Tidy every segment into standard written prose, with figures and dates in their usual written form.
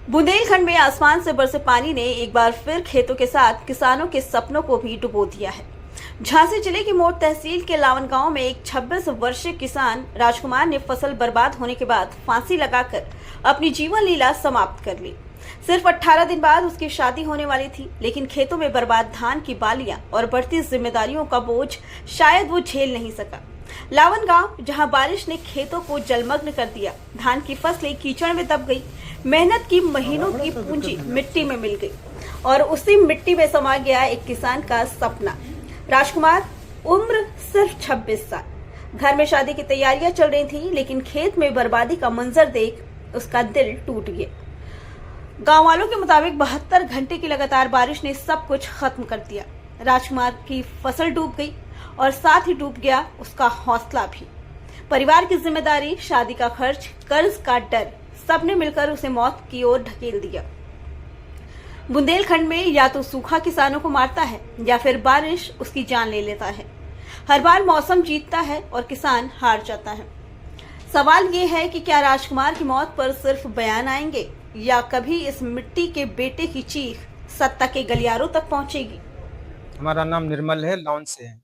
बुंदेलखंड में आसमान से बरसे पानी ने एक बार फिर खेतों के साथ किसानों के सपनों को भी डुबो दिया है। झांसी जिले की मोट तहसील के लावन गांव में एक 26 वर्षीय किसान राजकुमार ने फसल बर्बाद होने के बाद फांसी लगाकर अपनी जीवन लीला समाप्त कर ली। सिर्फ 18 दिन बाद उसकी शादी होने वाली थी, लेकिन खेतों में बर्बाद धान की बालियां और बढ़ती जिम्मेदारियों का बोझ शायद वो झेल नहीं सका। लावन गांव, जहां बारिश ने खेतों को जलमग्न कर दिया, धान की फसलें कीचड़ में दब गई, मेहनत की महीनों की पूंजी मिट्टी में मिल गई और उसी मिट्टी में समा गया एक किसान का सपना। राजकुमार, उम्र सिर्फ 26 साल। घर में शादी की तैयारियां चल रही थी, लेकिन खेत में बर्बादी का मंजर देख उसका दिल टूट गया। गांव वालों के मुताबिक 72 घंटे की लगातार बारिश ने सब कुछ खत्म कर दिया। राजकुमार की फसल डूब गई और साथ ही डूब गया उसका हौसला भी। परिवार की जिम्मेदारी, शादी का खर्च, कर्ज का डर, सबने मिलकर उसे मौत की ओर ढकेल दिया। बुंदेलखंड में या तो सूखा किसानों को मारता है या फिर बारिश उसकी जान ले लेता है। हर बार मौसम जीतता है और किसान हार जाता है। सवाल ये है कि क्या राजकुमार की मौत पर सिर्फ बयान आएंगे या कभी इस मिट्टी के बेटे की चीख सत्ता के गलियारों तक पहुंचेगी। हमारा नाम निर्मल है, लॉन से है।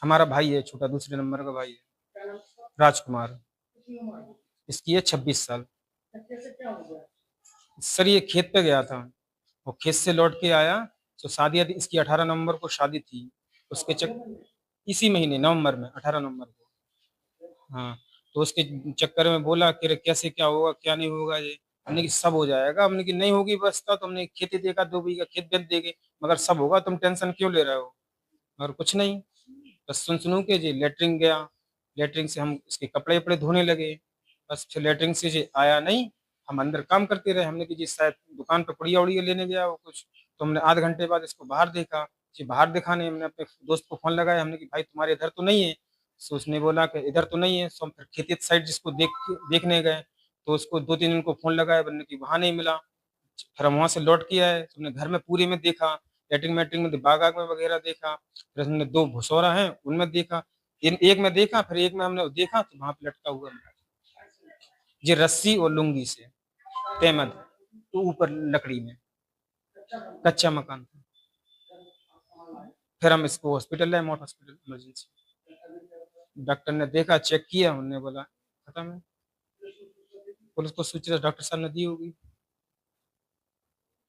हमारा भाई है, छोटा दूसरे नंबर का भाई है, राजकुमार। इसकी है 26 साल। सर ये खेत पे गया था, वो खेत से लौट के आया तो शादी इसकी 18 नवंबर को शादी थी। उसके इसी महीने नवंबर में 18 नवंबर को। हाँ, तो उसके चक्कर में बोला कि कैसे क्या होगा क्या नहीं होगा। ये हमने कि सब हो जाएगा, हमने कि नहीं होगी व्यवस्था तो हमने खेती देखा 2 बीघा खेत बेच देंगे, मगर सब होगा, तुम टेंशन क्यों ले रहे हो। और कुछ नहीं, बस सुन के जी लेटरिंग गया। लेटरिंग से हम इसके कपड़े वपड़े धोने लगे। बस फिर लेटरिंग से जी आया नहीं, हम अंदर काम करते रहे। हमने कि जी शायद दुकान पर पुड़िया उड़िया लेने गया वो कुछ। तो हमने आधे घंटे बाद इसको बाहर देखा। जी बाहर दिखाने हमने अपने दोस्त को फोन लगाया, हमने कि भाई तुम्हारे इधर तो नहीं है। तो उसने बोला कि इधर तो नहीं है। तो हम फिर खेती साइड जिसको देखने गए, तो उसको 2-3 दिन को फोन लगाया, बनने की वहां नहीं मिला। फिर हम वहां से लौट के आए, हमने घर में पूरे में देखा, लेटरिंग मेटरिंग में, बाग आग में वगैरह देखा। फिर हमने 2 भुसौरा हैं उनमें देखा, एक में देखा, फिर एक में हमने देखा तो वहां पे लटका हुआ मिला जी, रस्सी और लुंगी से तेमद, तो ऊपर लकड़ी में कच्चा मकान था। फिर हम इसको हॉस्पिटल लाए, मोट हॉस्पिटल इमरजेंसी। डॉक्टर ने देखा, चेक किया, उन्होंने बोला खत्म है। पुलिस को सूचना डॉक्टर साहब ने दी होगी।